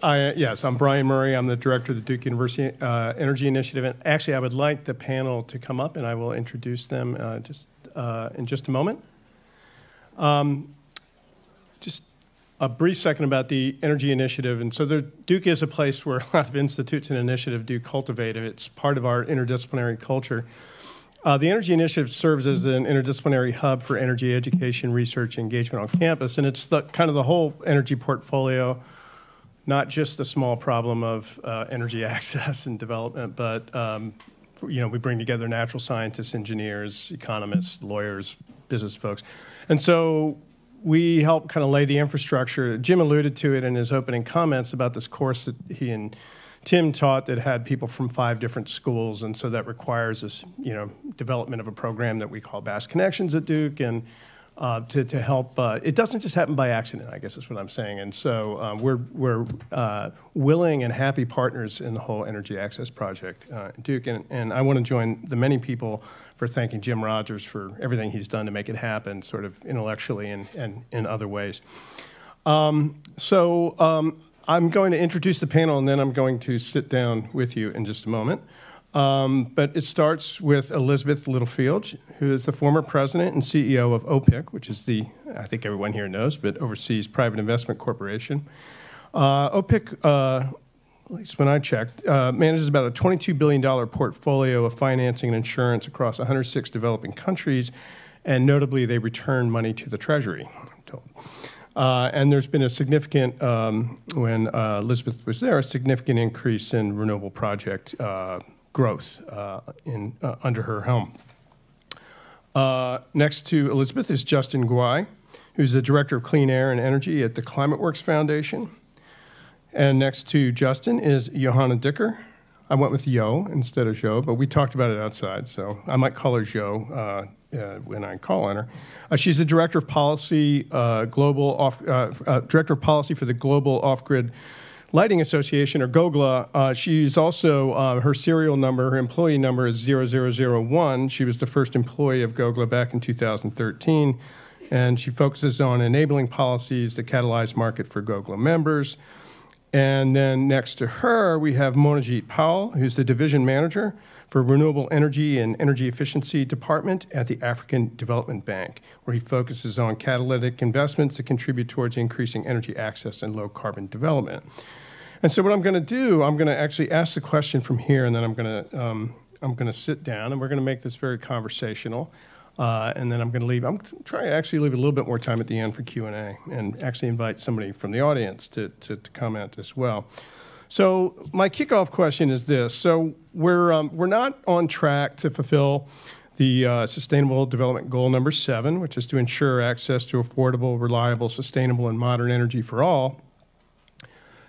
Yes, I'm Brian Murray. I'm the director of the Duke University Energy Initiative. And actually, I would like the panel to come up, and I will introduce them in just a moment. Just a brief second about the Energy Initiative. And so Duke is a place where a lot of institutes and initiatives do cultivate it. It's part of our interdisciplinary culture. The Energy Initiative serves as an interdisciplinary hub for energy education, research, engagement on campus. And it's kind of the whole energy portfolio, not just the small problem of energy access and development, but we bring together natural scientists, engineers, economists, lawyers, business folks. And so we help kind of lay the infrastructure. Jim alluded to it in his opening comments about this course that he and Tim taught that had people from 5 different schools, and so that requires this, development of a program that we call Bass Connections at Duke, and to help. It doesn't just happen by accident, I guess is what I'm saying. And so we're willing and happy partners in the whole Energy Access Project at Duke, and I want to join the many people for thanking Jim Rogers for everything he's done to make it happen, sort of intellectually and in other ways. I'm going to introduce the panel, and then I'm going to sit down with you in just a moment. But it starts with Elizabeth Littlefield, who is the former president and CEO of OPIC, which is I think everyone here knows, but overseas private investment corporation. OPIC, at least when I checked, manages about a $22 billion portfolio of financing and insurance across 106 developing countries, and notably they return money to the Treasury, I'm told. And there's been a significant, when Elizabeth was there, a significant increase in renewable project growth under her helm. Next to Elizabeth is Justin Guay, who's the Director of Clean Air and Energy at the ClimateWorks Foundation. And next to Justin is Johanna Diecker. I went with Yo instead of Jo, but we talked about it outside, so I might call her Jo when I call on her. She's the Director of Policy, Director of Policy for the Global Off-Grid Lighting Association, or GOGLA. She's also, her serial number, her employee number is 0001. She was the first employee of GOGLA back in 2013, and she focuses on enabling policies to catalyze market for GOGLA members. And then next to her, we have Monojeet Powell, who's the division manager for Renewable Energy and Energy Efficiency Department at the African Development Bank, where he focuses on catalytic investments that contribute towards increasing energy access and low-carbon development. And so what I'm going to do, I'm going to actually ask the question from here, and then I'm going to sit down, and we're going to make this very conversational. And then I'm going to leave. I'm trying to actually leave a little bit more time at the end for Q&A, and actually invite somebody from the audience to comment as well. So my kickoff question is this: so we're not on track to fulfill the Sustainable Development Goal number 7, which is to ensure access to affordable, reliable, sustainable, and modern energy for all.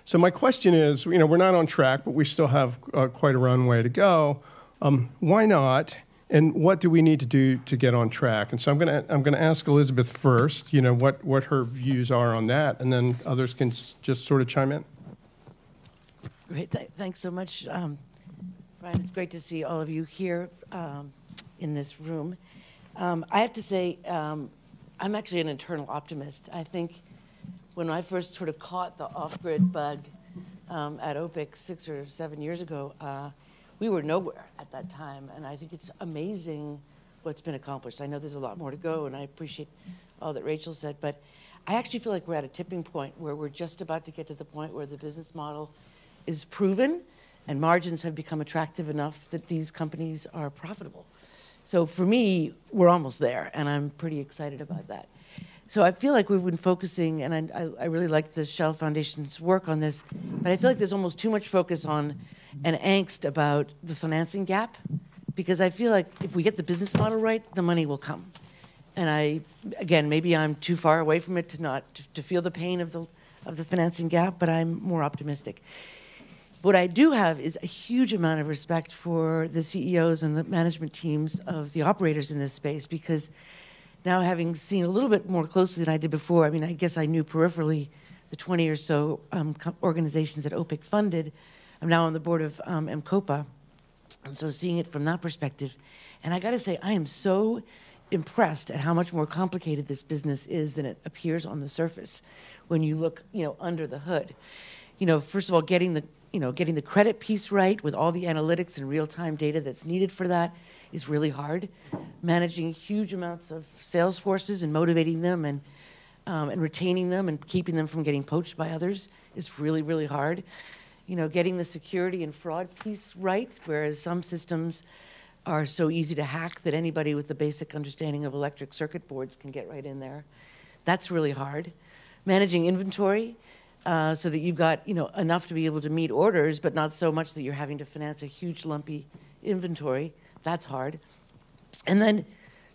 So my question is, we're not on track, but we still have quite a runway to go. Why not? And what do we need to do to get on track? And so I'm going to ask Elizabeth first, what her views are on that, and then others can just sort of chime in. Great, thanks so much, Brian. It's great to see all of you here in this room. I have to say, I'm actually an internal optimist. I think when I first sort of caught the off-grid bug at OPIC 6 or 7 years ago, we were nowhere at that time, and I think it's amazing what's been accomplished. I know there's a lot more to go, and I appreciate all that Rachel said, but I actually feel like we're at a tipping point where we're just about to get to the point where the business model is proven and margins have become attractive enough that these companies are profitable. So for me, we're almost there, and I'm pretty excited about that. So I feel like we've been focusing, and I really like the Shell Foundation's work on this, but I feel like there's almost too much focus on and angst about the financing gap, because I feel like if we get the business model right, the money will come. And again, maybe I'm too far away from it to feel the pain of the financing gap, but I'm more optimistic. What I do have is a huge amount of respect for the CEOs and the management teams of the operators in this space, because now having seen a little bit more closely than I did before, I mean, I guess I knew peripherally the 20 or so organizations that OPIC funded. I'm now on the board of MCOPA, and so seeing it from that perspective. And I gotta say, I am so impressed at how much more complicated this business is than it appears on the surface when you look, under the hood. first of all, getting the credit piece right with all the analytics and real-time data that's needed for that is really hard. Managing huge amounts of sales forces and motivating them and retaining them and keeping them from getting poached by others is really, really hard. Getting the security and fraud piece right, whereas some systems are so easy to hack that anybody with the basic understanding of electric circuit boards can get right in there. That's really hard. Managing inventory so that you've got enough to be able to meet orders, but not so much that you're having to finance a huge lumpy inventory. That's hard. And then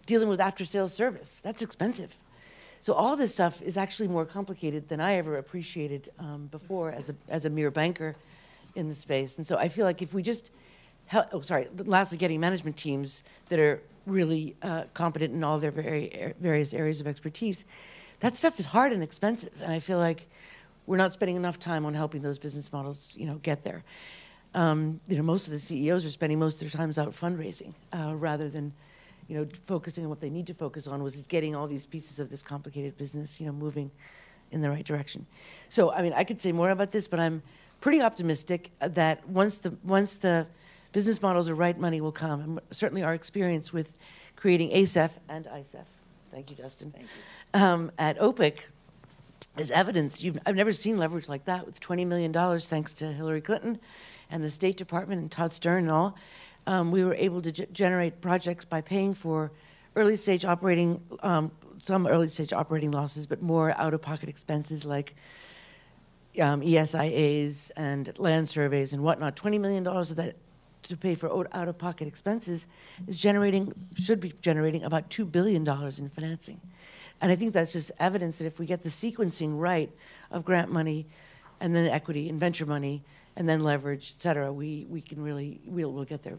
dealing with after-sales service. That's expensive. So all this stuff is actually more complicated than I ever appreciated before as a mere banker in the space. And so I feel like if we just lastly, getting management teams that are really competent in all their various areas of expertise, that stuff is hard and expensive. And I feel like we're not spending enough time on helping those business models, get there. Most of the CEOs are spending most of their time out fundraising rather than, focusing on what they need to focus on, was getting all these pieces of this complicated business, moving in the right direction. So, I could say more about this, but I'm pretty optimistic that once the business models are right, money will come. And certainly our experience with creating ASEF and ISEF, thank you, Dustin, at OPIC is evidence. I've never seen leverage like that with $20 million thanks to Hillary Clinton and the State Department and Todd Stern and all. We were able to generate projects by paying for early-stage operating, some early-stage operating losses, but more out-of-pocket expenses like ESIAs and land surveys and whatnot. $20 million of that to pay for out-of-pocket expenses should be generating about $2 billion in financing. And I think that's just evidence that if we get the sequencing right of grant money and then equity and venture money and then leverage, et cetera, we'll get there.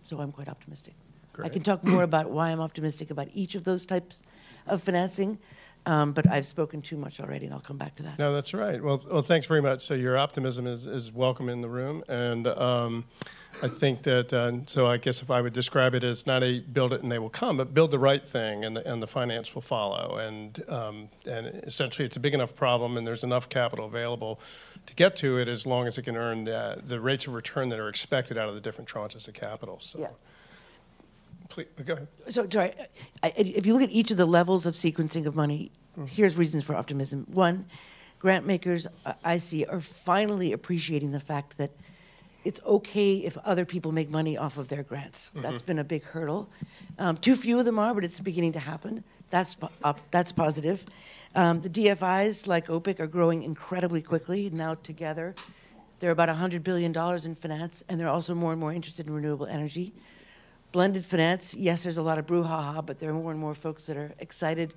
So I'm quite optimistic. Great. I can talk more about why I'm optimistic about each of those types of financing, but I've spoken too much already, and I'll come back to that. No, that's right. Well, thanks very much. So your optimism is welcome in the room, and I think that, so I guess if I would describe it as not a build it and they will come, but build the right thing and the finance will follow. And essentially it's a big enough problem and there's enough capital available to get to it as long as it can earn the rates of return that are expected out of the different tranches of capital. So. Yeah. Please, go ahead. So, sorry, if you look at each of the levels of sequencing of money, here's reasons for optimism. One, grant makers, I see, are finally appreciating the fact that it's okay if other people make money off of their grants. That's been a big hurdle. Too few of them are, but it's beginning to happen. That's positive. The DFIs, like OPIC, are growing incredibly quickly. Now together, they're about $100 billion in finance, and they're also more and more interested in renewable energy. Blended finance, yes, there's a lot of brouhaha, but there are more and more folks that are excited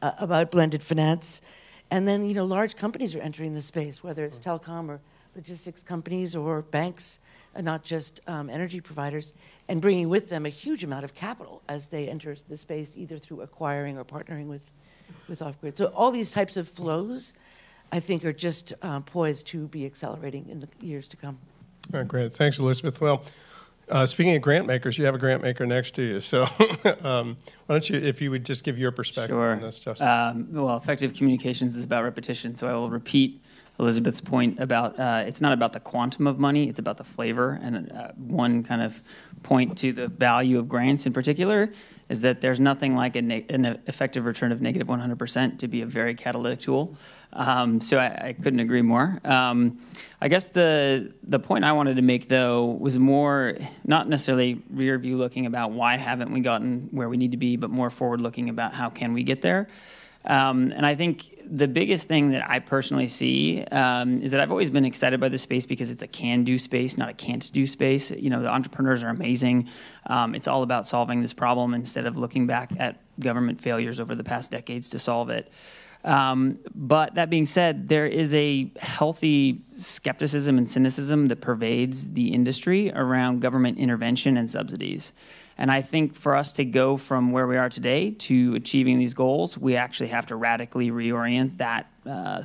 about blended finance. And then, large companies are entering the space, whether it's telecom or logistics companies or banks, and not just energy providers, and bringing with them a huge amount of capital as they enter the space, either through acquiring or partnering with off-grid. So all these types of flows, I think, are just poised to be accelerating in the years to come. All right, great. Thanks, Elizabeth. Well, speaking of grant makers, you have a grant maker next to you. So why don't you, if you would just give your perspective on this, Justin. Well, effective communications is about repetition, so I will repeat Elizabeth's point about it's not about the quantum of money, it's about the flavor. And one kind of point to the value of grants in particular is that there's nothing like an effective return of negative 100% to be a very catalytic tool. So I couldn't agree more. I guess the point I wanted to make, though, was more not necessarily rear view looking about why haven't we gotten where we need to be, but more forward looking about how can we get there. And I think the biggest thing that I personally see is that I've always been excited by this space because it's a can-do space, not a can't-do space. The entrepreneurs are amazing. It's all about solving this problem instead of looking back at government failures over the past decades to solve it. But that being said, there is a healthy skepticism and cynicism that pervades the industry around government intervention and subsidies. And I think for us to go from where we are today to achieving these goals, we actually have to radically reorient that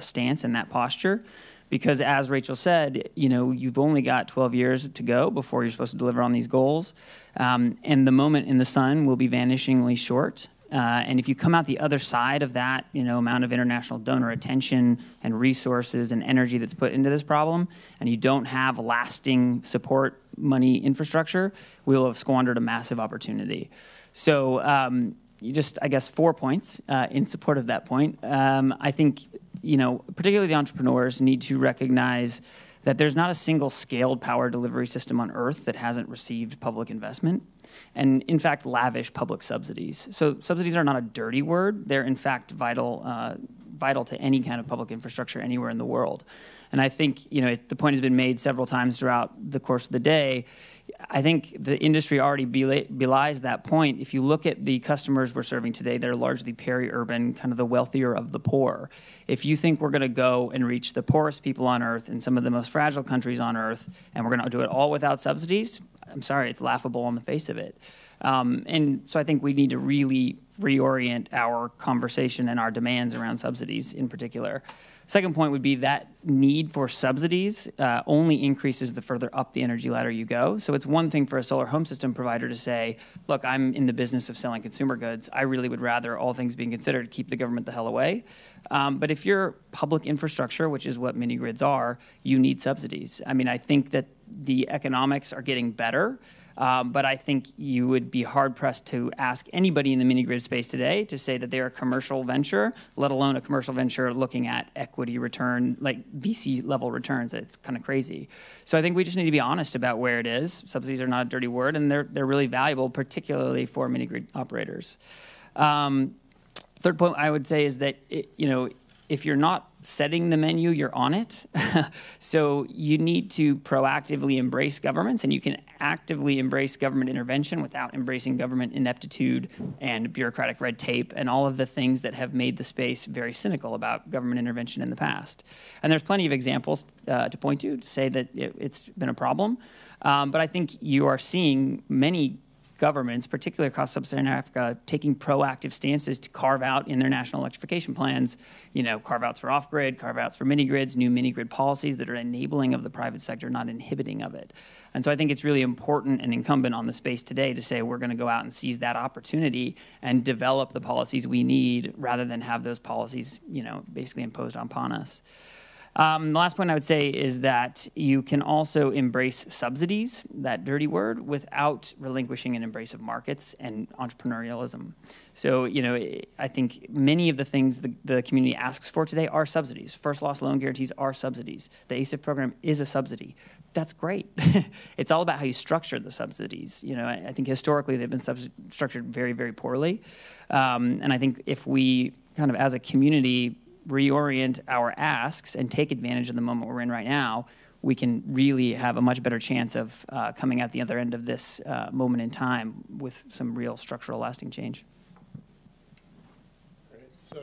stance and that posture. Because as Rachel said, you've only got 12 years to go before you're supposed to deliver on these goals. And the moment in the sun will be vanishingly short. And if you come out the other side of that, amount of international donor attention and resources and energy that's put into this problem, and you don't have lasting support money infrastructure, we will have squandered a massive opportunity. So I guess 4 points in support of that point. I think, particularly the entrepreneurs need to recognize that there's not a single scaled power delivery system on Earth that hasn't received public investment and, in fact, lavish public subsidies. So subsidies are not a dirty word. They're, in fact, vital to any kind of public infrastructure anywhere in the world. And I think, the point has been made several times throughout the course of the day. I think the industry already belies that point. If you look at the customers we're serving today, they're largely peri-urban, kind of the wealthier of the poor. If you think we're going to go and reach the poorest people on Earth in some of the most fragile countries on Earth, and we're going to do it all without subsidies, I'm sorry, it's laughable on the face of it. And so I think we need to really reorient our conversation and our demands around subsidies in particular. Second point would be that need for subsidies only increases the further up the energy ladder you go. So it's one thing for a solar home system provider to say, look, I'm in the business of selling consumer goods. I really would rather, all things being considered, keep the government the hell away. But if you're public infrastructure, which is what mini grids are, you need subsidies. I mean, I think that the economics are getting better. But I think you would be hard-pressed to ask anybody in the mini-grid space today to say that they're a commercial venture, let alone a commercial venture looking at equity return, like VC-level returns. It's kind of crazy. So I think we just need to be honest about where it is. Subsidies are not a dirty word, and they're really valuable, particularly for mini-grid operators. Third point I would say is that, if you're not setting the menu, you're on it. So you need to proactively embrace governments, and you can actively embrace government intervention without embracing government ineptitude and bureaucratic red tape and all of the things that have made the space very cynical about government intervention in the past. And there's plenty of examples to point to say that it's been a problem. But I think you are seeing many governments, particularly across sub-Saharan Africa, taking proactive stances to carve out in their national electrification plans, carve-outs for off-grid, carve-outs for mini-grids, new mini-grid policies that are enabling of the private sector, not inhibiting of it. And so I think it's really important and incumbent on the space today to say we're going to go out and seize that opportunity and develop the policies we need rather than have those policies, basically imposed upon us. The last point I would say is that you can also embrace subsidies, that dirty word, without relinquishing an embrace of markets and entrepreneurialism. So, I think many of the things the community asks for today are subsidies. First loss loan guarantees are subsidies. The ASIF program is a subsidy. That's great. It's all about how you structure the subsidies. I think historically they've been structured very, very poorly. And I think if we kind of, as a community, reorient our asks and take advantage of the moment we're in right now, we can really have a much better chance of coming out the other end of this moment in time with some real structural lasting change. Great. So,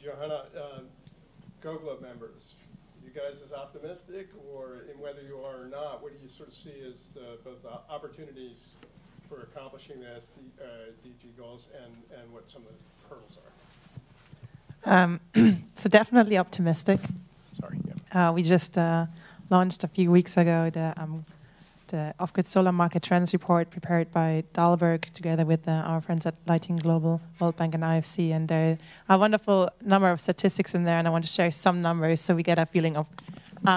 Johanna, GoGlo members, you guys as optimistic, or in whether you are or not, what do you sort of see as both the opportunities for accomplishing the SDG goals and what some of the hurdles are? So definitely optimistic. Sorry. Yeah. We just launched a few weeks ago the off-grid solar market trends report prepared by Dahlberg together with our friends at Lighting Global, World Bank and IFC. And there are a wonderful number of statistics in there, and I want to share some numbers so we get a feeling of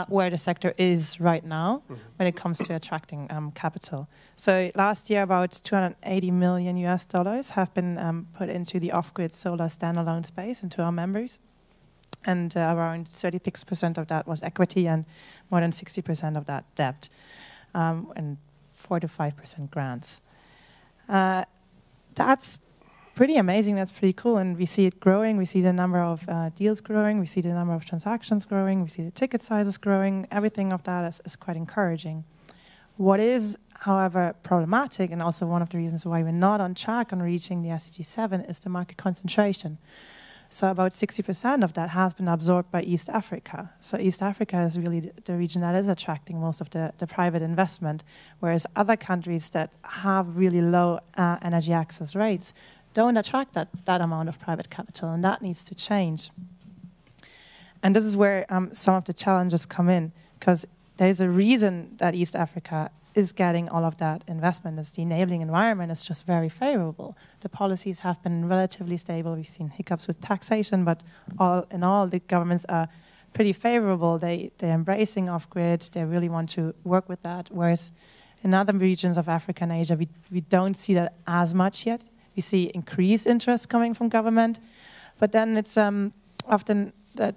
where the sector is right now when it comes to attracting capital. So last year, about $280 million have been put into the off-grid solar standalone space, into our members. And around 36% of that was equity and more than 60% of that debt, and 4 to 5% grants. That's pretty amazing. That's pretty cool. And we see it growing. We see the number of deals growing. We see the number of transactions growing. We see the ticket sizes growing. Everything of that is quite encouraging. What is, however, problematic, and also one of the reasons why we're not on track on reaching the SDG 7, is the market concentration. So about 60% of that has been absorbed by East Africa. So East Africa is really the region that is attracting most of the private investment, whereas other countries that have really low energy access rates don't attract that amount of private capital, and that needs to change. And this is where some of the challenges come in, because there's a reason that East Africa is getting all of that investment, is the enabling environment is just very favorable. The policies have been relatively stable. We've seen hiccups with taxation, but all in all, the governments are pretty favorable. They're embracing off-grid. They really want to work with that, whereas in other regions of Africa and Asia, we don't see that as much yet. We see increased interest coming from government, but then it's often that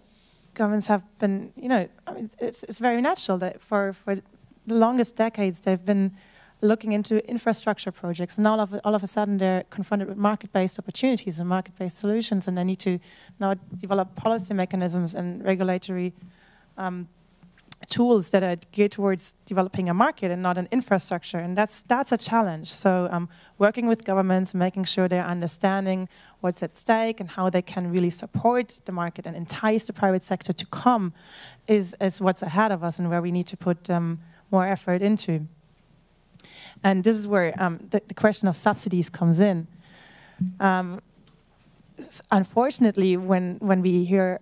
governments have been, I mean, it's very natural that for the longest decades they've been looking into infrastructure projects, and all of a sudden they're confronted with market-based opportunities and market-based solutions, and they need to now develop policy mechanisms and regulatory tools that are geared towards developing a market and not an infrastructure, and that's a challenge. So working with governments, making sure they're understanding what's at stake and how they can really support the market and entice the private sector to come is what's ahead of us and where we need to put more effort into. And this is where the question of subsidies comes in. Unfortunately, when we hear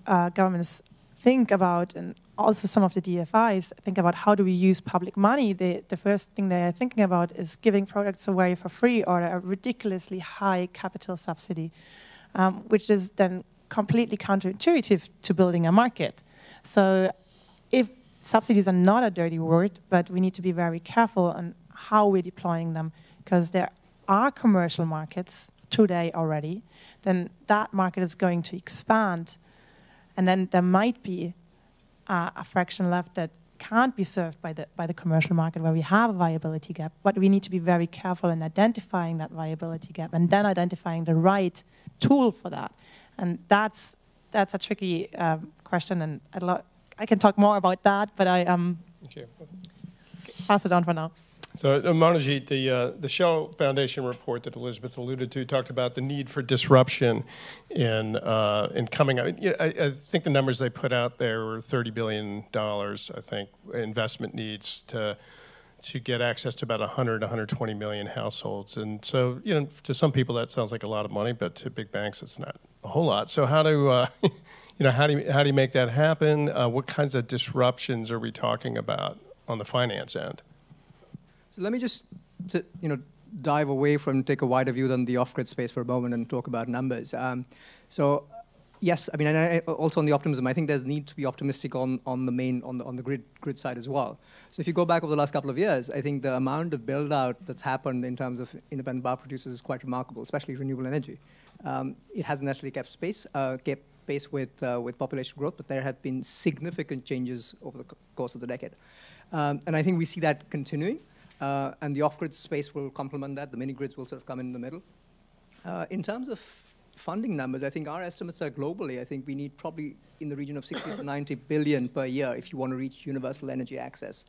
governments think about, and also some of the DFIs think about how do we use public money, the first thing they are thinking about is giving products away for free or a ridiculously high capital subsidy, which is then completely counterintuitive to building a market. So if subsidies are not a dirty word, but we need to be very careful on how we're deploying them, because there are commercial markets today already, then that market is going to expand, and then there might be a fraction left that can't be served by the commercial market where we have a viability gap, but we need to be very careful in identifying that viability gap and then identifying the right tool for that. And that's a tricky question, and I can talk more about that, but I pass it on for now. So, Monojeet, the Shell Foundation report that Elizabeth alluded to talked about the need for disruption in coming out. I think the numbers they put out there were $30 billion, I think, investment needs to get access to about 120 million households. And so, to some people that sounds like a lot of money, but to big banks it's not a whole lot. So how do how do you make that happen? What kinds of disruptions are we talking about on the finance end? So let me just dive away from, take a wider view than the off-grid space for a moment and talk about numbers. So yes, I mean, and also on the optimism, I think there's need to be optimistic on the grid side as well. So if you go back over the last couple of years, I think the amount of build-out that's happened in terms of independent power producers is quite remarkable, especially renewable energy. It hasn't necessarily kept pace with population growth, but there have been significant changes over the course of the decade. And I think we see that continuing. And the off-grid space will complement that. The mini-grids will sort of come in the middle. In terms of funding numbers, I think our estimates are globally. I think we need probably in the region of 60 to 90 billion per year if you want to reach universal energy access.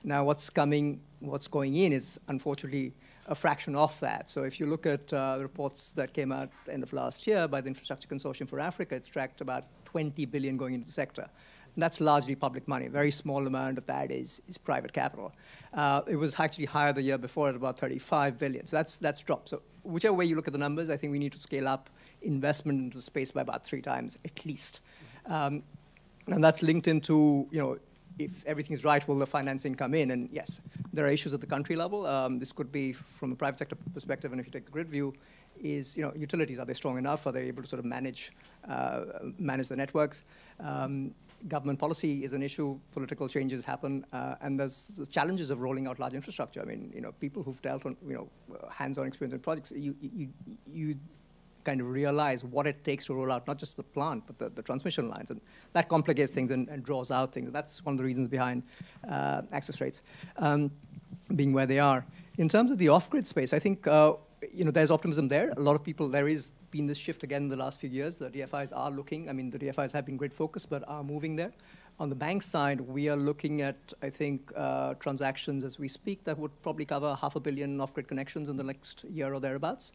Now, what's going in is unfortunately a fraction of that. So if you look at reports that came out at the end of last year by the Infrastructure Consortium for Africa, it's tracked about 20 billion going into the sector. And that's largely public money. A very small amount of that is private capital. It was actually higher the year before at about 35 billion. So that's dropped. So whichever way you look at the numbers, I think we need to scale up investment into the space by about 3 times at least. And that's linked into, if everything's right, will the financing come in? And yes, there are issues at the country level. This could be from a private sector perspective, and if you take the grid view, is utilities, are they strong enough? Are they able to sort of manage the networks? Government policy is an issue. Political changes happen, and there's the challenges of rolling out large infrastructure. I mean, people who've dealt on, hands-on experience in projects, you kind of realize what it takes to roll out not just the plant, but the transmission lines, and that complicates things and draws out things. That's one of the reasons behind access rates being where they are. In terms of the off-grid space, I think there's optimism there. A lot of people, there is been this shift again in the last few years. The DFIs are looking, the DFIs have been grid focused, but are moving there. On the bank side, we are looking at, I think, transactions as we speak that would probably cover 500 million off-grid connections in the next year or thereabouts.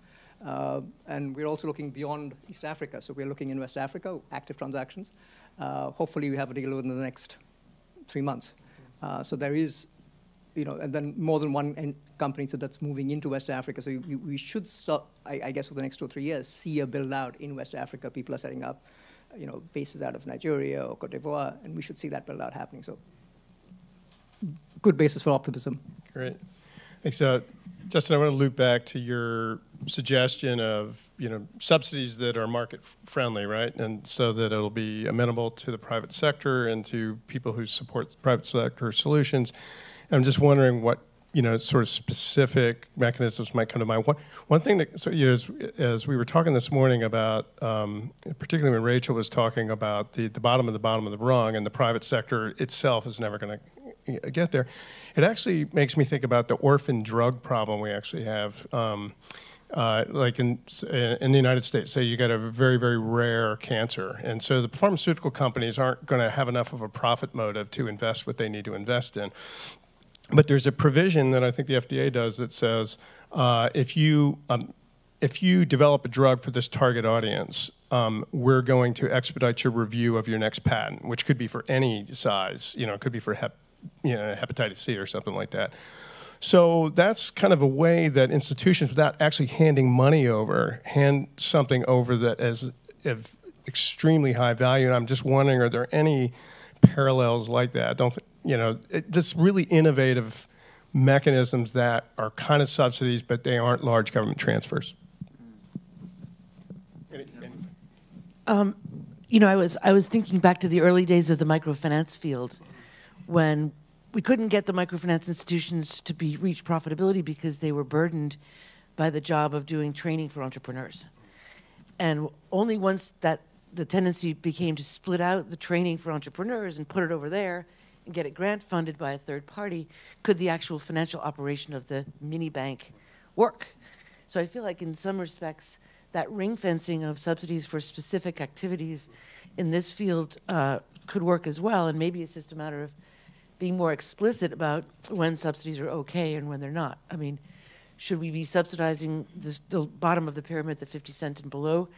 And we're also looking beyond East Africa. So we're looking in West Africa, active transactions. Hopefully we have a deal within the next 3 months. So there is, and then more than one company that's moving into West Africa. So we should start, I guess, for the next 2 or 3 years, see a build out in West Africa. People are setting up, bases out of Nigeria or Cote d'Ivoire, and we should see that build out happening. So good basis for optimism. Great. Thanks. Justin, I want to loop back to your suggestion of subsidies that are market friendly, right? And so that it'll be amenable to the private sector and to people who support private sector solutions. And I'm just wondering what sort of specific mechanisms might come to mind. One thing that, so, as we were talking this morning about, particularly when Rachel was talking about the bottom of the rung, and the private sector itself is never going to get there, it actually makes me think about the orphan drug problem we actually have. Like in the United States, say you got a very, very rare cancer, and so the pharmaceutical companies aren't going to have enough of a profit motive to invest what they need to invest in. But there's a provision that I think the FDA does that says if you develop a drug for this target audience, we're going to expedite your review of your next patent, which could be for any size. It could be for hepatitis C or something like that. So that's kind of a way that institutions, without actually handing money over, hand something over that is of extremely high value. And I'm just wondering, are there any parallels like that? Just really innovative mechanisms that are kind of subsidies, but they aren't large government transfers. I was thinking back to the early days of the microfinance field, when we couldn't get the microfinance institutions to reach profitability because they were burdened by the job of doing training for entrepreneurs. And only once that the tendency became to split out the training for entrepreneurs and put it over there and get it grant funded by a third party could the actual financial operation of the mini bank work. So I feel like in some respects that ring fencing of subsidies for specific activities in this field could work as well, and maybe it's just a matter of being more explicit about when subsidies are okay and when they're not. I mean, should we be subsidizing the bottom of the pyramid, the 50 cent and below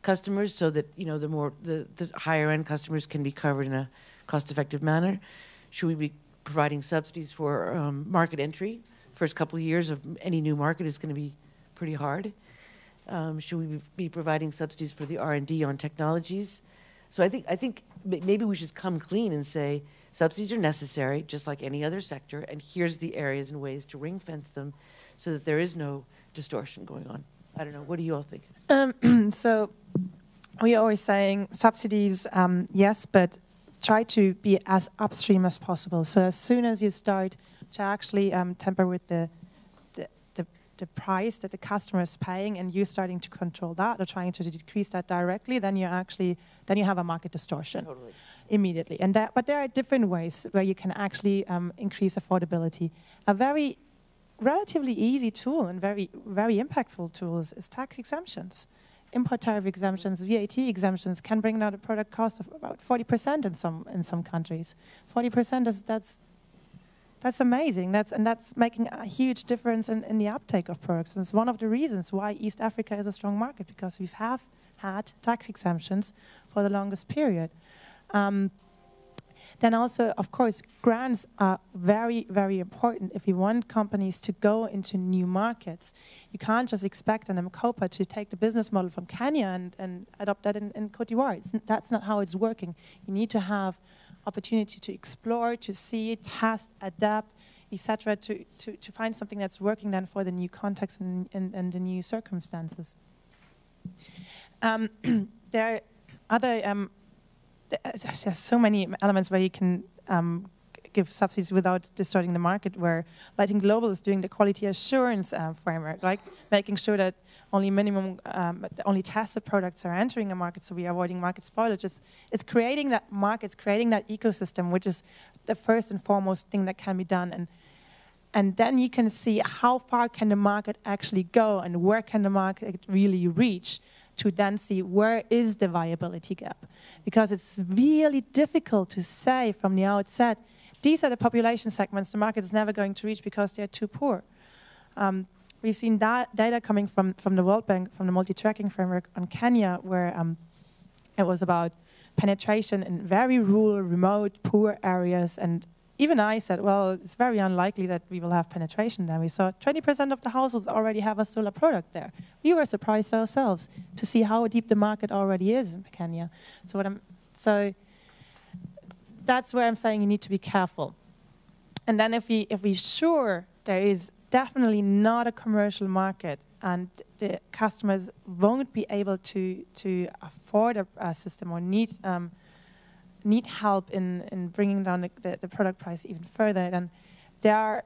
customers, so that the higher end customers can be covered in a cost-effective manner? Should we be providing subsidies for market entry? First couple of years of any new market is going to be pretty hard. Should we be providing subsidies for the R&D on technologies? So I think maybe we should come clean and say subsidies are necessary, just like any other sector, and here's the areas and ways to ring fence them so that there is no distortion going on. I don't know. What do you all think? So we're always saying subsidies, yes, but try to be as upstream as possible. So as soon as you start to actually tamper with the price that the customer is paying, and you starting to control that or trying to decrease that directly, then you have a market distortion. Totally. Immediately. But there are different ways where you can actually increase affordability. A very relatively easy tool and very, very impactful tools is tax exemptions. Import tariff exemptions, VAT exemptions can bring down the product cost of about 40% in some countries. 40% that's amazing. That's making a huge difference in the uptake of products. And it's one of the reasons why East Africa is a strong market, because we have had tax exemptions for the longest period. Then also, of course, grants are very, very important if you want companies to go into new markets. You can't just expect an M-Copa to take the business model from Kenya and adopt that in Cote d'Ivoire. That's not how it's working. You need to have opportunity to explore, to see, test, adapt, etc., to find something that's working then for the new context and the new circumstances. There are other there's so many elements where you can give subsidies without distorting the market, where Lighting Global is doing the quality assurance framework, like making sure that only tested products are entering a market, so we are avoiding market spoilage. It's creating that market, it's creating that ecosystem, which is the first and foremost thing that can be done. And then you can see how far can the market actually go and where can the market really reach, to then see where is the viability gap. Because it's really difficult to say from the outset, these are the population segments the market is never going to reach because they're too poor. We've seen that data coming from the World Bank, from the multi-tracking framework on Kenya, where it was about penetration in very rural, remote, poor areas. And even I said, well, it's very unlikely that we will have penetration there. We saw 20% of the households already have a solar product there. We were surprised ourselves to see how deep the market already is in Kenya. So that's where I'm saying you need to be careful. And then if we sure there is definitely not a commercial market, and the customers won't be able to afford a system or need help in bringing down the product price even further. And there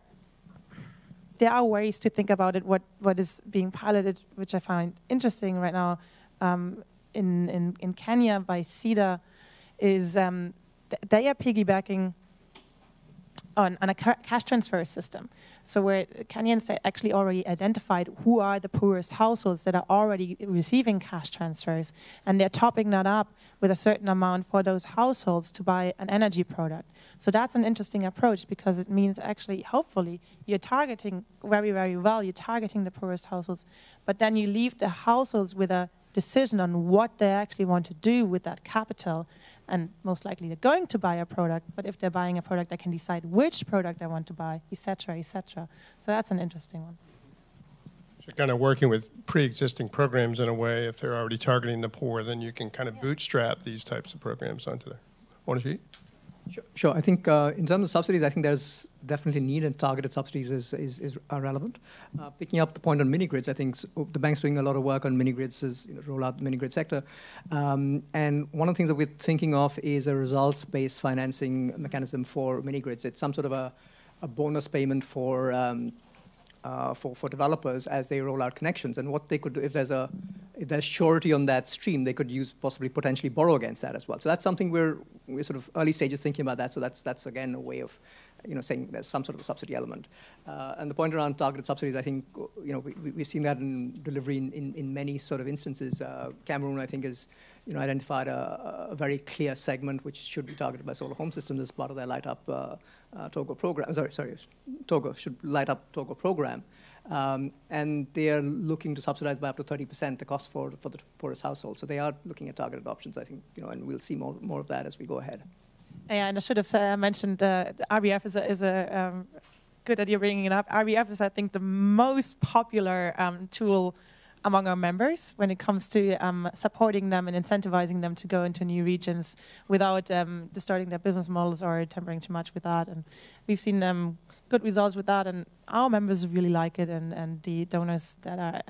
are ways to think about it. What is being piloted, which I find interesting right now, in Kenya by CEDA, is they are piggybacking on a cash transfer system. So where Kenyans actually already identified who are the poorest households that are already receiving cash transfers, and they're topping that up with a certain amount for those households to buy an energy product. So that's an interesting approach, because it means actually, hopefully, you're targeting very, very well, you're targeting the poorest households, but then you leave the households with a decision on what they actually want to do with that capital, and most likely they're going to buy a product, but if they're buying a product, they can decide which product they want to buy, etc., etc. So that's an interesting one. So kind of working with pre-existing programs in a way, if they're already targeting the poor, then you can kind of bootstrap these types of programs onto there. Monojeet? Sure. I think in terms of subsidies, I think there's definitely need, and targeted subsidies are relevant. Picking up the point on mini-grids, I think the bank's doing a lot of work on mini-grids, roll out the mini-grid sector. And one of the things that we're thinking of is a results-based financing mechanism for mini-grids. It's some sort of a bonus payment for developers as they roll out connections. And what they could do, if there's surety on that stream, they could possibly potentially borrow against that as well. So that's something we're sort of early stages thinking about that. So that's again a way of saying there's some sort of a subsidy element. And the point around targeted subsidies, I think we've seen that in delivery in many sort of instances. Cameroon, I think, has identified a very clear segment which should be targeted by solar home systems as part of their Light Up Togo program. Togo should Light Up Togo program. And they are looking to subsidize by up to 30% the cost for the poorest household. So they are looking at targeted options, I think, and we'll see more of that as we go ahead. Yeah, and I should have mentioned RBF is a good that you're bringing it up. RBF is, I think, the most popular tool among our members when it comes to supporting them and incentivizing them to go into new regions without distorting their business models or tampering too much with that. And we've seen good results with that, and our members really like it, and the donors that are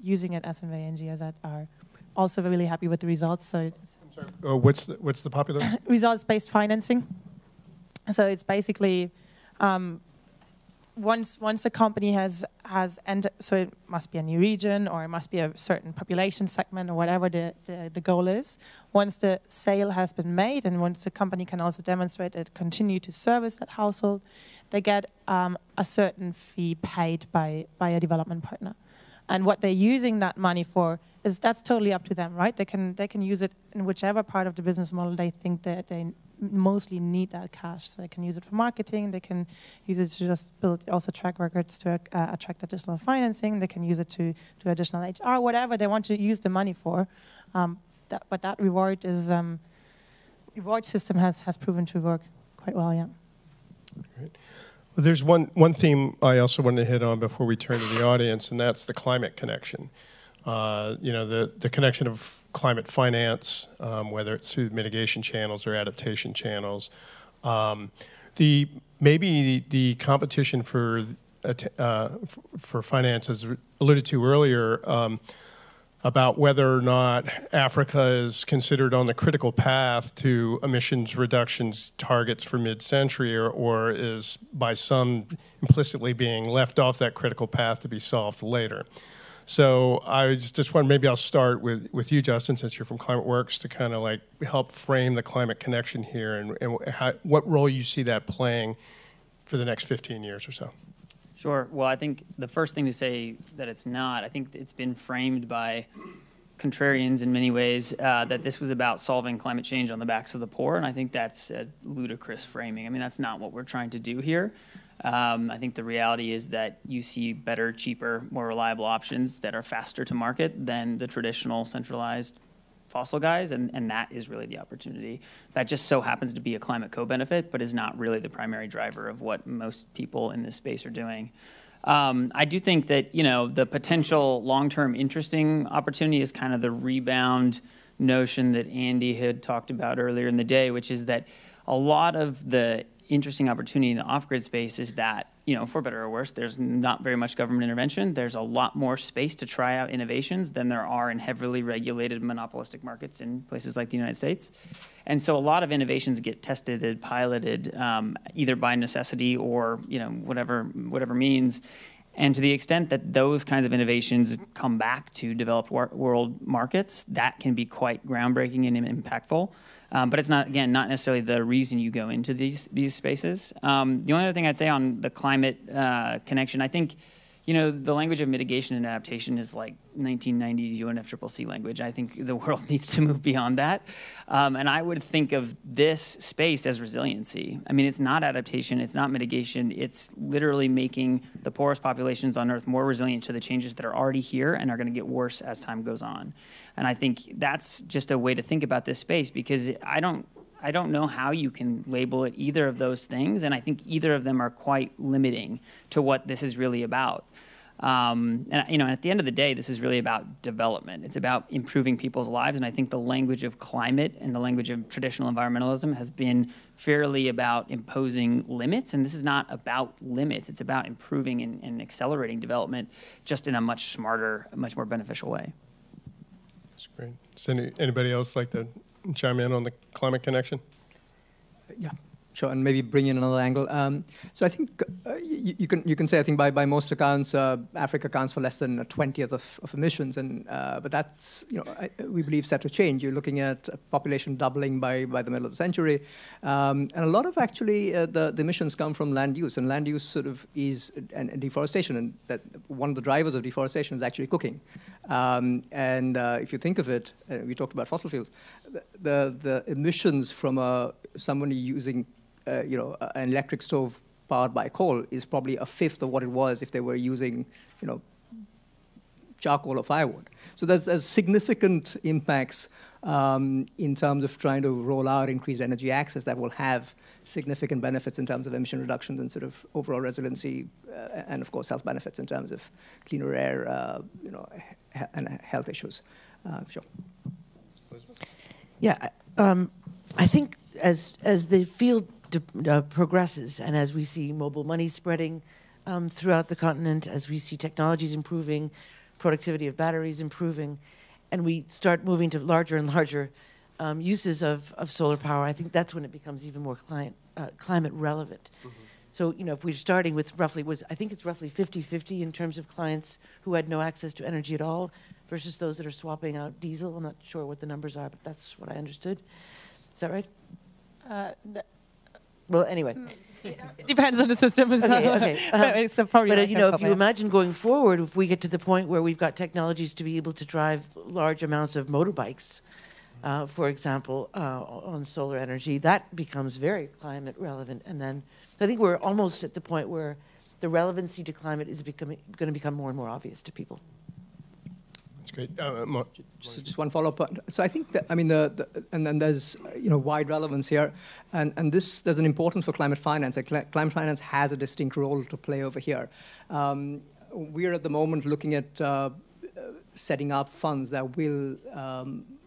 using it, SNV and GIZ, are also really happy with the results. So it's what's the popular? Results-based financing. So it's basically once the company has entered, so it must be a new region or it must be a certain population segment or whatever the goal is. Once the sale has been made and once the company can also demonstrate it continue to service that household, they get a certain fee paid by a development partner. And what they're using that money for is that's totally up to them, right? They can use it in whichever part of the business model they think that they mostly need that cash. So they can use it for marketing. They can use it to just build also track records to attract additional financing. They can use it to do additional HR, whatever they want to use the money for. But that reward system has proven to work quite well, yeah. Great. Well, there's one theme I also wanted to hit on before we turn to the audience, and that's the climate connection. The connection of climate finance, whether it's through mitigation channels or adaptation channels. Maybe the competition for finance, as alluded to earlier, about whether or not Africa is considered on the critical path to emissions reductions targets for mid-century, or is by some implicitly being left off that critical path to be solved later. So I just want, maybe I'll start with you, Justin, since you're from ClimateWorks, to kind of like help frame the climate connection here and what role you see that playing for the next 15 years or so. Sure. Well, I think the first thing to say that it's not, I think it's been framed by contrarians in many ways that this was about solving climate change on the backs of the poor, and I think that's a ludicrous framing. I mean, that's not what we're trying to do here. I think the reality is that you see better, cheaper, more reliable options that are faster to market than the traditional centralized fossil guys, and that is really the opportunity. That just so happens to be a climate co-benefit, but is not really the primary driver of what most people in this space are doing. I do think that, the potential long-term interesting opportunity is kind of the rebound notion that Andy had talked about earlier in the day, which is that a lot of the interesting opportunity in the off-grid space is that, for better or worse, there's not very much government intervention. There's a lot more space to try out innovations than there are in heavily regulated monopolistic markets in places like the United States. And so a lot of innovations get tested and piloted either by necessity or, whatever means. And to the extent that those kinds of innovations come back to developed world markets, that can be quite groundbreaking and impactful. But it's not necessarily the reason you go into these spaces. The only other thing I'd say on the climate connection, I think, the language of mitigation and adaptation is like 1990s UNFCCC language. I think the world needs to move beyond that. And I would think of this space as resiliency. I mean, it's not adaptation, it's not mitigation, it's literally making the poorest populations on Earth more resilient to the changes that are already here and are going to get worse as time goes on. And I think that's just a way to think about this space, because I don't know how you can label it either of those things, and I think either of them are quite limiting to what this is really about. And at the end of the day, this is really about development. It's about improving people's lives, and I think the language of climate and the language of traditional environmentalism has been fairly about imposing limits, and this is not about limits. It's about improving and accelerating development just in a much smarter, much more beneficial way. That's great. Does anybody else like to chime in on the climate connection? Yeah, sure, and maybe bring in another angle. So I think you can say, I think by most accounts, Africa accounts for less than a 20th of emissions, and but that's we believe set to change. You're looking at a population doubling by the middle of the century, and a lot of actually the emissions come from land use, and land use sort of is and deforestation, and that one of the drivers of deforestation is actually cooking. And if you think of it, we talked about fossil fuels. The emissions from somebody using an electric stove powered by coal is probably a fifth of what it was if they were using charcoal or firewood. So there's significant impacts in terms of trying to roll out increased energy access that will have significant benefits in terms of emission reductions and sort of overall resiliency, and of course health benefits in terms of cleaner air, and health issues. Sure. Yeah, I think as the field progresses and as we see mobile money spreading throughout the continent, as we see technologies improving, productivity of batteries improving, and we start moving to larger and larger uses of solar power, I think that's when it becomes even more climate relevant. Mm-hmm. So, if we're starting with I think it's roughly 50-50 in terms of clients who had no access to energy at all versus those that are swapping out diesel. I'm not sure what the numbers are, but that's what I understood. Is that right? Well, anyway. It depends on the system as well. Okay. But if you imagine going forward, if we get to the point where we've got technologies to be able to drive large amounts of motorbikes, for example, on solar energy, that becomes very climate relevant. And then I think we're almost at the point where the relevancy to climate is going to become more and more obvious to people. That's great. Just one follow-up. So I think that, and then there's wide relevance here, and there's an importance for climate finance. Climate finance has a distinct role to play over here. We're at the moment looking at setting up funds that will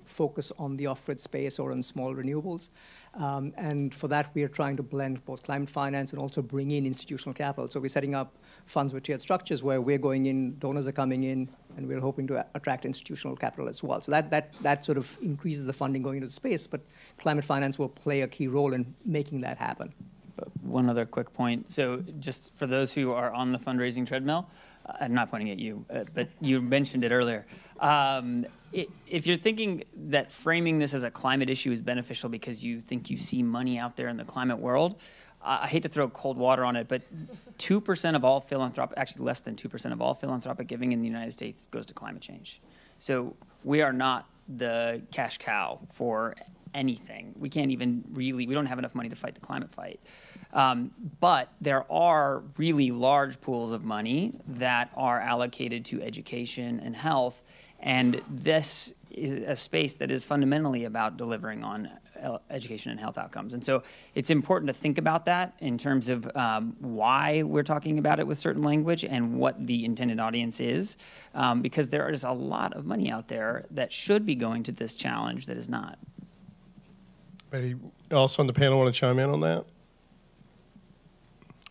focus on the off-grid space or on small renewables. And for that, we are trying to blend both climate finance and also bring in institutional capital. So we're setting up funds with tiered structures where we're going in, donors are coming in, and we're hoping to attract institutional capital as well. So that sort of increases the funding going into the space, but climate finance will play a key role in making that happen. One other quick point. So just for those who are on the fundraising treadmill, I'm not pointing at you, but you mentioned it earlier. If you're thinking that framing this as a climate issue is beneficial because you think you see money out there in the climate world, I hate to throw cold water on it, but 2% of all philanthropic, actually less than 2% of all philanthropic giving in the United States goes to climate change. So we are not the cash cow for anything. We can't even we don't have enough money to fight the climate fight. But there are really large pools of money that are allocated to education and health, and this is a space that is fundamentally about delivering on education and health outcomes. And so it's important to think about that in terms of why we're talking about it with certain language and what the intended audience is, because there is a lot of money out there that should be going to this challenge that is not. Anybody else on the panel want to chime in on that?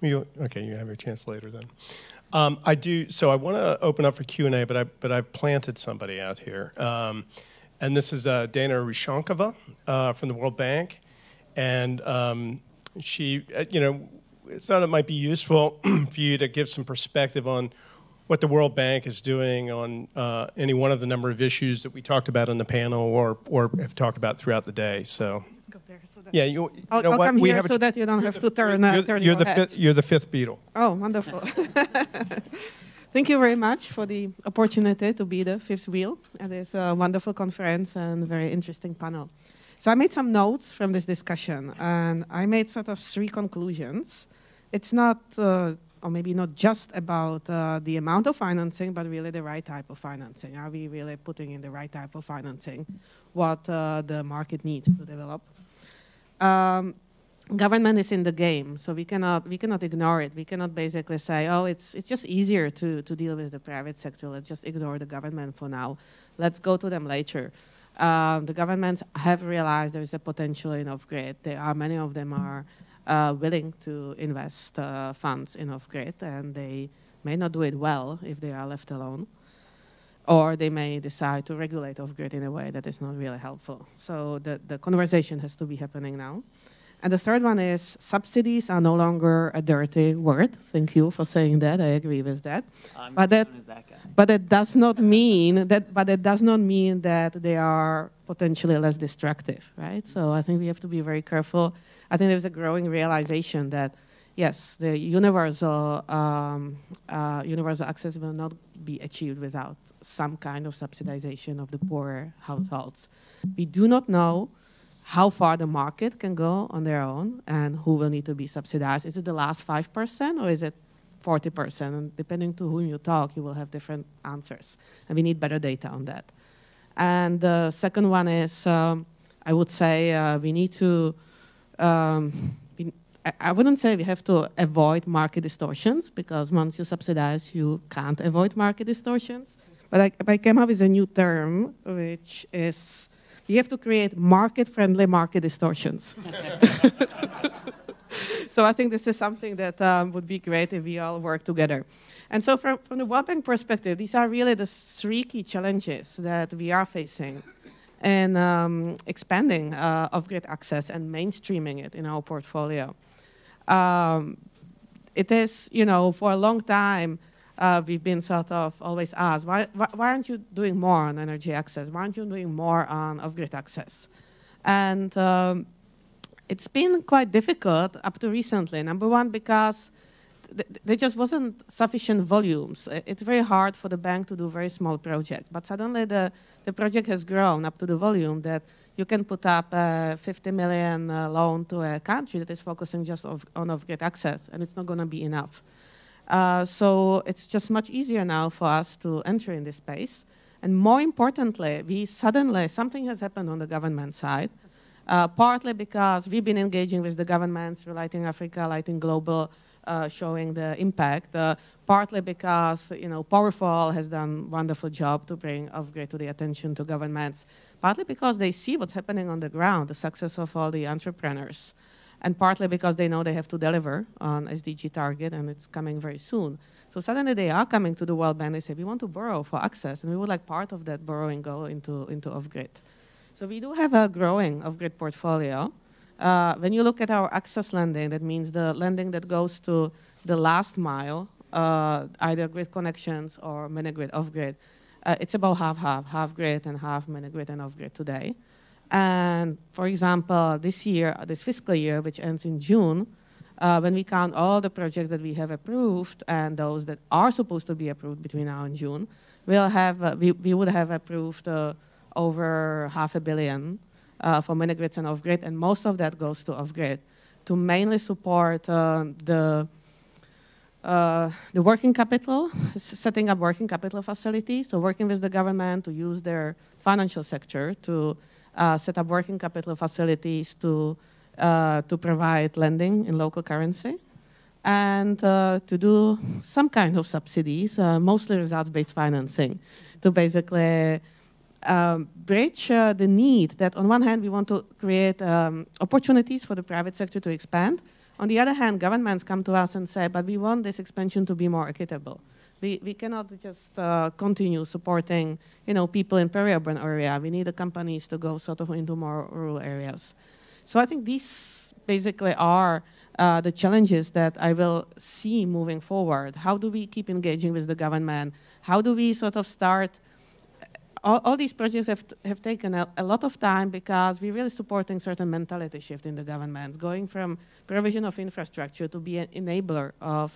Okay, you have your chance later then. I do. So I want to open up for Q&A, but I've planted somebody out here, and this is Dana Rushankova from the World Bank, and she, thought it might be useful for you to give some perspective on what the World Bank is doing on any one of the number of issues that we talked about on the panel or have talked about throughout the day. So. Yeah, I'll come here so that you don't have to turn your heads. You're the fifth Beatle. Oh, wonderful. Thank you very much for the opportunity to be the fifth wheel at this wonderful conference and very interesting panel. So I made some notes from this discussion, and I made sort of three conclusions. It's not, or maybe not just about the amount of financing, but really the right type of financing. Are we really putting in the right type of financing, what the market needs to develop? Government is in the game, so we cannot ignore it. We cannot basically say, oh, it's just easier to deal with the private sector. Let's just ignore the government for now. Let's go to them later. The governments have realized there is a potential in off-grid. Many of them are willing to invest funds in off-grid, and they may not do it well if they are left alone. Or they may decide to regulate off-grid in a way that is not really helpful. So the conversation has to be happening now. And the third one is subsidies are no longer a dirty word. Thank you for saying that. I agree with that. But it does not mean that they are potentially less destructive, right? So I think we have to be very careful. I think there's a growing realization that yes, the universal access will not be achieved without some kind of subsidization of the poorer households. We do not know how far the market can go on their own and who will need to be subsidized. Is it the last 5% or is it 40%? And depending to whom you talk, you will have different answers. And we need better data on that. And the second one is, I would say we need to, I wouldn't say we have to avoid market distortions, because once you subsidize, you can't avoid market distortions. But I came up with a new term, which is, you have to create market-friendly market distortions. So I think this is something that would be great if we all work together. And so from the World Bank perspective, these are really the three key challenges that we are facing in expanding off-grid access and mainstreaming it in our portfolio. It is, for a long time, we've been sort of always asked, why aren't you doing more on energy access? Why aren't you doing more on off-grid access? And it's been quite difficult up to recently. Number one, because there just wasn't sufficient volumes. It's very hard for the bank to do very small projects. But suddenly the project has grown up to the volume that you can put up a 50 million loan to a country that is focusing just on off-grid access, and it's not going to be enough. So it's just much easier now for us to enter in this space. And more importantly, something has happened on the government side, partly because we've been engaging with the governments, Lighting Africa, Lighting Global, showing the impact, partly because Powerful has done a wonderful job to bring off-grid to the attention to governments, partly because they see what's happening on the ground, the success of all the entrepreneurs, and partly because they know they have to deliver on SDG target, and it's coming very soon. So suddenly they are coming to the World Bank. They say, we want to borrow for access, and we would like part of that borrowing go into off-grid. So we do have a growing off-grid portfolio. When you look at our access lending, that means the lending that goes to the last mile, either grid connections or mini-grid off-grid. It's about half grid and half mini-grid and off-grid today. And for example, this fiscal year, which ends in June, when we count all the projects that we have approved and those that are supposed to be approved between now and June, we would have approved over $500 million for mini-grids and off-grid, and most of that goes to off-grid to mainly support the working capital, setting up working capital facilities, so working with the government to use their financial sector to set up working capital facilities to provide lending in local currency, and to do some kind of subsidies, mostly results-based financing, to basically bridge the need that on one hand we want to create opportunities for the private sector to expand. On the other hand, governments come to us and say, but we want this expansion to be more equitable. We cannot just continue supporting, people in peri-urban area. We need the companies to go sort of into more rural areas. So I think these basically are the challenges that I will see moving forward. How do we keep engaging with the government? How do we sort of start? All these projects have taken a lot of time because we're really supporting certain mentality shift in the governments, going from provision of infrastructure to be an enabler of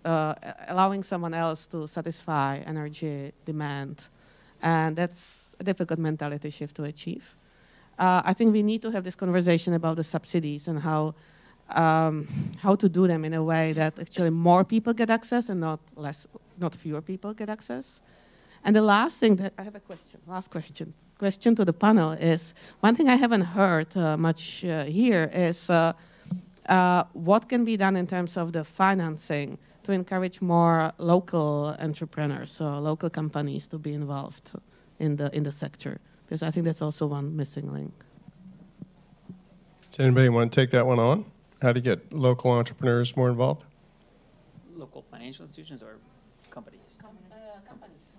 allowing someone else to satisfy energy demand. And that's a difficult mentality shift to achieve. I think we need to have this conversation about the subsidies and how to do them in a way that actually more people get access and not fewer people get access. And the last thing that I have last question to the panel is, one thing I haven't heard much here is what can be done in terms of the financing to encourage more local entrepreneurs, so local companies to be involved in the sector, because I think that's also one missing link. Does anybody want to take that one on? How to get local entrepreneurs more involved? Local financial institutions or companies? Companies.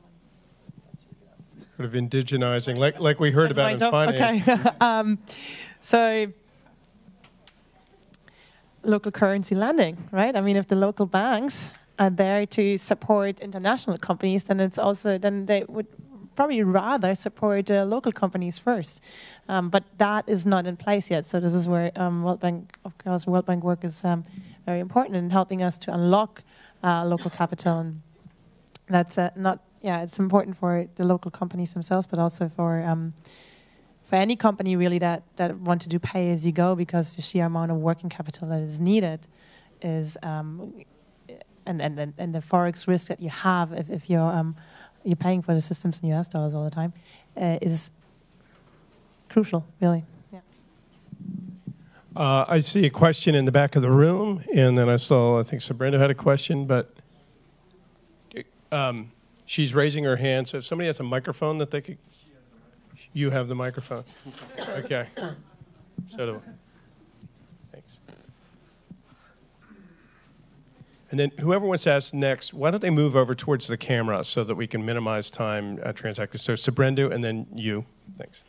Sort of indigenizing, like we heard about in finance. Okay. So local currency lending, right? I mean, if the local banks are there to support international companies, then they would probably rather support local companies first. But that is not in place yet. So this is where World Bank work is very important in helping us to unlock local capital. And that's it's important for the local companies themselves, but also for any company really that want to do pay as you go, because the sheer amount of working capital that is needed is and the forex risk that you have if you're paying for the systems in US dollars all the time is crucial, really. Yeah. I see a question in the back of the room, and then I think Sabrina had a question, but she's raising her hand. So if somebody has a microphone that they could, you have the microphone. Okay. So do I. Thanks. And then whoever wants to ask next, why don't they move over towards the camera so that we can minimize time transacting. So Sabrina, and then you. Thanks.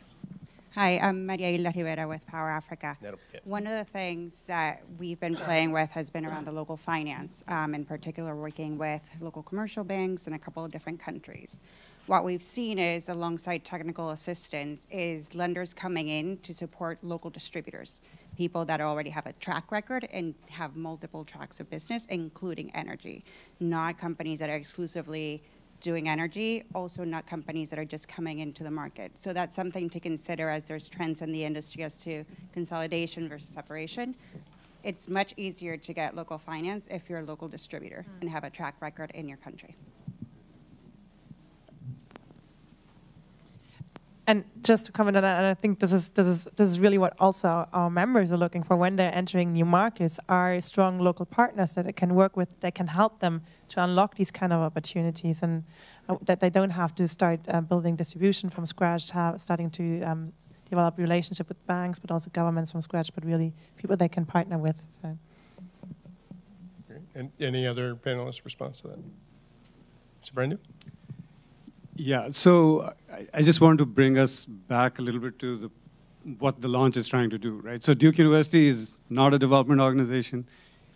Hi, I'm Maria Hilda Rivera with Power Africa. One of the things that we've been playing with has been around the local finance, in particular working with local commercial banks in a couple of different countries. What we've seen is, alongside technical assistance, is lenders coming in to support local distributors, people that already have a track record and have multiple tracks of business, including energy, not companies that are exclusively doing energy, also not companies that are just coming into the market. So that's something to consider as there's trends in the industry as to consolidation versus separation. It's much easier to get local finance if you're a local distributor and have a track record in your country. And just to comment on that, and I think this is really what also our members are looking for when they're entering new markets, are strong local partners that they can work with, that can help them to unlock these kind of opportunities, and that they don't have to start building distribution from scratch, starting to develop relationship with banks, but also governments from scratch, but really people they can partner with. So. And any other panelist response to that? Sabrina? Yeah, so I just want to bring us back a little bit to what the launch is trying to do, right? So Duke University is not a development organization.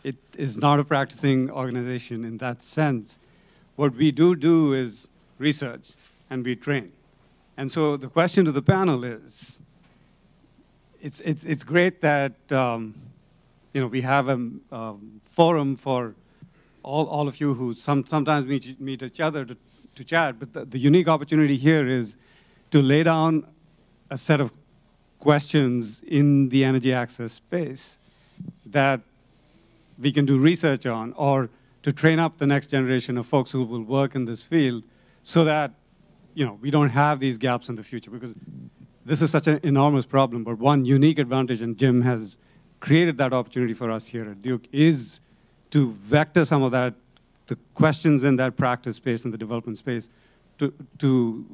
It is not a practicing organization in that sense. What we do is research, and we train. And so the question to the panel is, it's great that we have a forum for all of you who sometimes meet each other to chat, but the unique opportunity here is to lay down a set of questions in the energy access space that we can do research on, or to train up the next generation of folks who will work in this field so that we don't have these gaps in the future, because this is such an enormous problem. But one unique advantage, and Jim has created that opportunity for us here at Duke, is to vector some of that, the questions in that practice space and the development space, to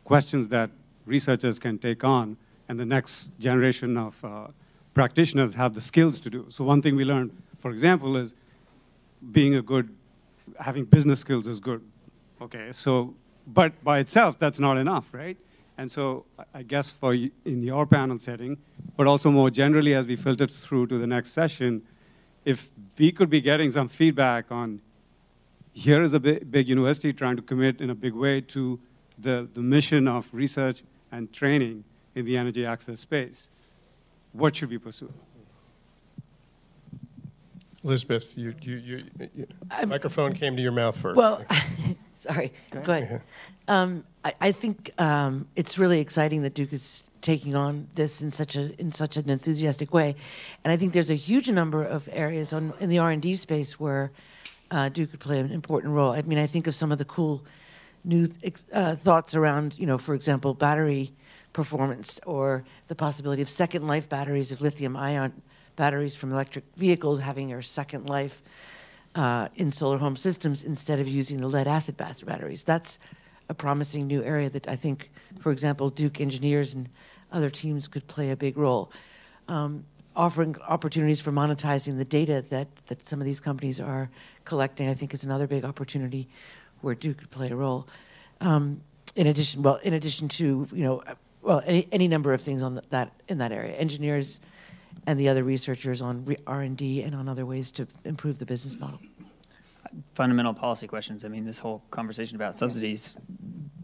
questions that researchers can take on, and the next generation of practitioners have the skills to do. So one thing we learned for example, is having business skills is good. Okay, so, but by itself, that's not enough, right? And so I guess in your panel setting, but also more generally as we filter through to the next session, if we could be getting some feedback on, here is a big university trying to commit in a big way to the mission of research and training in the energy access space. What should we pursue? Elizabeth, microphone came to your mouth first. Well, sorry, go ahead. I think it's really exciting that Duke is taking on this in such an enthusiastic way, and I think there's a huge number of areas in the R&D space where Duke could play an important role. I mean, I think of some of the cool new thoughts around, for example, battery performance, or the possibility of second life batteries of lithium-ion batteries from electric vehicles having their second life in solar home systems instead of using the lead-acid batteries. That's a promising new area that I think, for example, Duke engineers and other teams could play a big role. Offering opportunities for monetizing the data that some of these companies are collecting, I think, is another big opportunity where Duke could play a role. In addition to any number of things in that area, engineers and the other researchers on R&D and on other ways to improve the business model. Fundamental policy questions. I mean, this whole conversation about subsidies,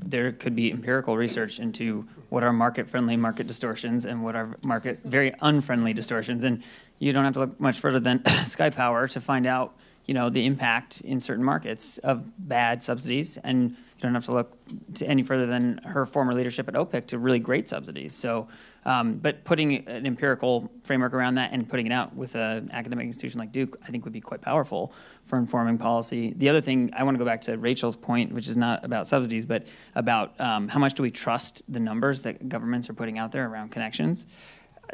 there could be empirical research into what are market-friendly market distortions and what are very unfriendly distortions. And you don't have to look much further than Sky Power to find out, the impact in certain markets of bad subsidies. And you don't have to look to any further than her former leadership at OPIC to really great subsidies. So, but putting an empirical framework around that and putting it out with an academic institution like Duke, I think would be quite powerful for informing policy. The other thing, I want to go back to Rachel's point, which is not about subsidies, but about how much do we trust the numbers that governments are putting out there around connections.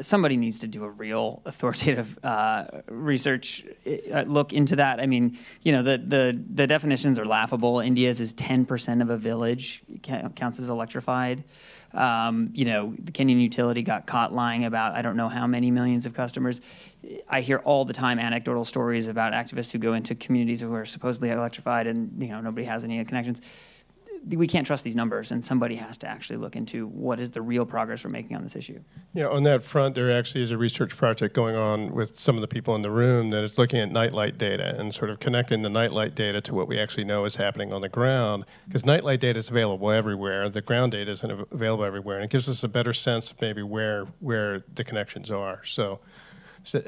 Somebody needs to do a real authoritative research look into that. I mean, the definitions are laughable. India's is 10% of a village counts as electrified. The Kenyan utility got caught lying about I don't know how many millions of customers. I hear all the time anecdotal stories about activists who go into communities who are supposedly electrified and nobody has any connections. We can't trust these numbers, and somebody has to actually look into what is the real progress we're making on this issue. Yeah, on that front, there actually is a research project going on with some of the people in the room that is looking at nightlight data and sort of connecting the nightlight data to what we actually know is happening on the ground, because nightlight data is available everywhere. The ground data isn't available everywhere, and it gives us a better sense of maybe where the connections are. So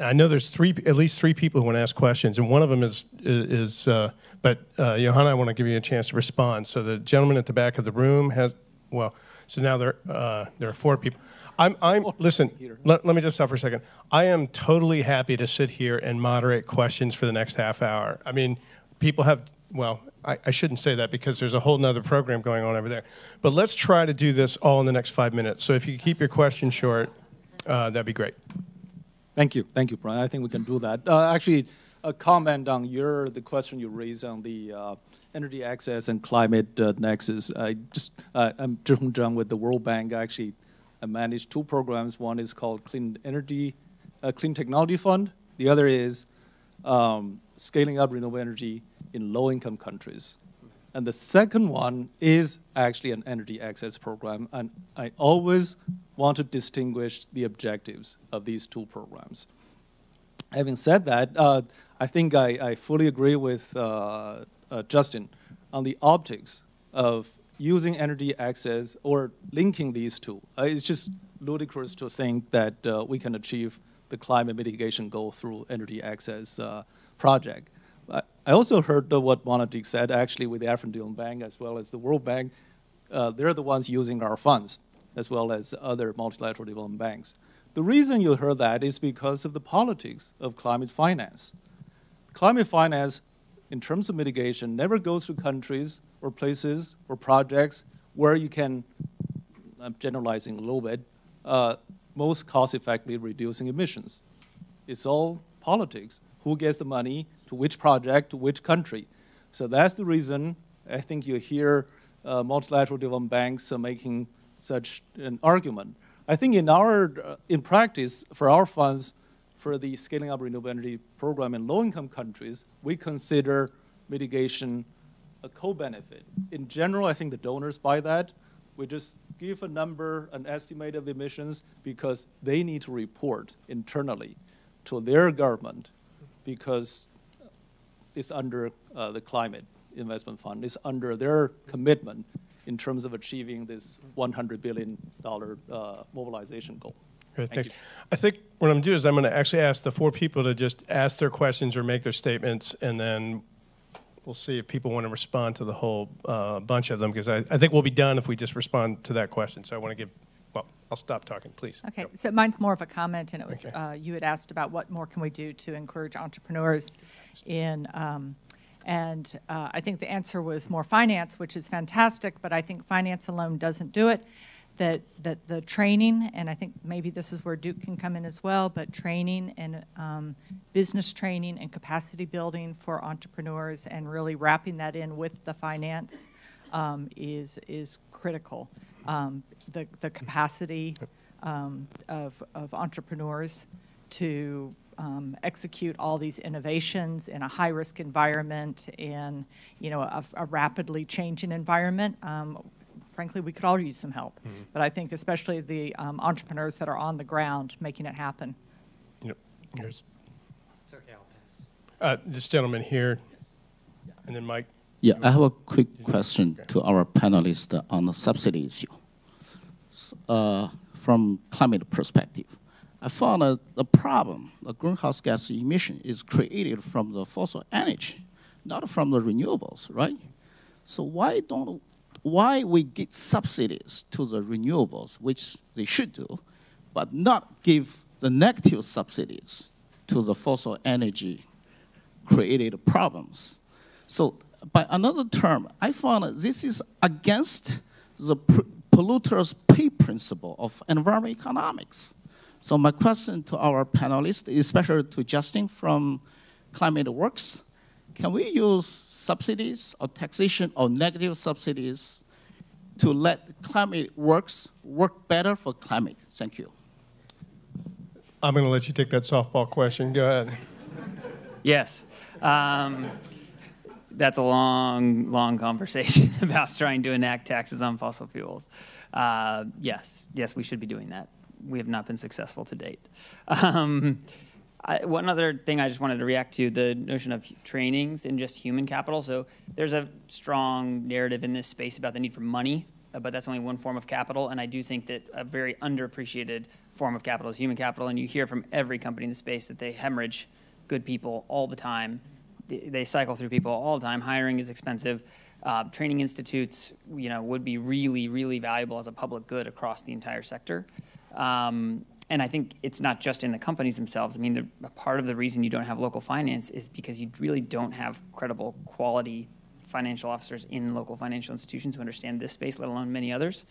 I know there's at least three people who want to ask questions, and one of them is Johanna, I want to give you a chance to respond. So the gentleman at the back of the room so now there are four people. Listen, let me just stop for a second. I am totally happy to sit here and moderate questions for the next half hour. I mean, people have, I shouldn't say that because there's a whole nother program going on over there. But let's try to do this all in the next 5 minutes. So if you keep your questions short, that'd be great. Thank you, Brian. I think we can do that. Actually, a comment on the question you raised on the energy access and climate nexus. I'm Zhihong Zhang with the World Bank. Actually, I manage two programs. One is called Clean Technology Fund. The other is scaling up renewable energy in low-income countries. And the second one is actually an energy access program. And I always want to distinguish the objectives of these two programs. Having said that, I think I fully agree with Justin on the optics of using energy access or linking these two. It's just ludicrous to think that we can achieve the climate mitigation goal through energy access project. I also heard what Monojeet said, actually, with the African Development Bank as well as the World Bank. They're the ones using our funds, as well as other multilateral development banks. The reason you heard that is because of the politics of climate finance. Climate finance, in terms of mitigation, never goes to countries or places or projects where you can, I'm generalizing a little bit, most cost-effectively reducing emissions. It's all politics. Who gets the money to which project, to which country? So that's the reason I think you hear multilateral development banks making such an argument. I think in practice, for our funds, for the scaling up renewable energy program in low-income countries, we consider mitigation a co-benefit. In general, I think the donors buy that. We just give a number, an estimate of the emissions, because they need to report internally to their government, because it's under the Climate Investment Fund. It's under their commitment in terms of achieving this $100 billion mobilization goal. Great, thanks. I think what I'm going to do is I'm going to actually ask the four people to just ask their questions or make their statements, and then we'll see if people want to respond to the whole bunch of them, because I think we'll be done if we just respond to that question. So I want to give, well, I'll stop talking, please. Okay, Go. so mine's more of a comment, and it was Okay. you had asked about what more can we do to encourage entrepreneurs in, I think the answer was more finance, which is fantastic, but I think finance alone doesn't do it. That the training, and I think maybe this is where Duke can come in as well, but training and business training and capacity building for entrepreneurs and really wrapping that in with the finance is critical. The capacity of entrepreneurs to execute all these innovations in a high-risk environment, in a rapidly changing environment. Frankly, we could all use some help, but I think especially the entrepreneurs that are on the ground making it happen. Yep. Here's It's okay, I'll pass. this gentleman here, and then Mike. Yeah, I have a quick question to our panelists on the subsidy issue. From climate perspective, I found that the problem, the greenhouse gas emission, is created from the fossil energy, not from the renewables, right? So why we give subsidies to the renewables, which they should do, but not give the negative subsidies to the fossil energy created problems? So by another term, I found that this is against the polluters pay principle of environmental economics. So my question to our panelists, especially to Justin from ClimateWorks, can we use subsidies or taxation or negative subsidies to let ClimateWorks work better for climate? Thank you. I'm going to let you take that softball question. Go ahead. Yes. That's a long conversation about trying to enact taxes on fossil fuels. Yes, we should be doing that. We have not been successful to date. One other thing I just wanted to react to, the notion of trainings and just human capital. So there's a strong narrative in this space about the need for money, but that's only one form of capital. And I do think that a very underappreciated form of capital is human capital. And you hear from every company in the space that they hemorrhage good people all the time. They cycle through people all the time. Hiring is expensive. Training institutes, would be really, really valuable as a public good across the entire sector. And I think it's not just in the companies themselves. I mean, a part of the reason you don't have local finance is because you really don't have credible quality financial officers in local financial institutions who understand this space, let alone many others.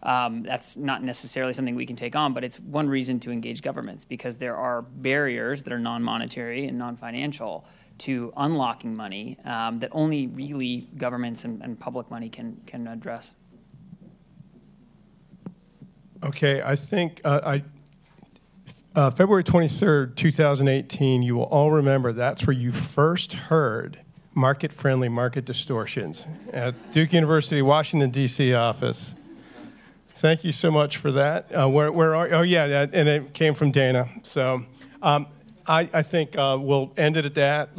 That's not necessarily something we can take on, but it's one reason to engage governments, because there are barriers that are non-monetary and non-financial to unlocking money that only really governments and public money can address. Okay, I think February 23rd, 2018, you will all remember that's where you first heard market-friendly market distortions at Duke University, Washington, D.C. office. Thank you so much for that. Where are, oh yeah, and it came from Dana. So I think we'll end it at that.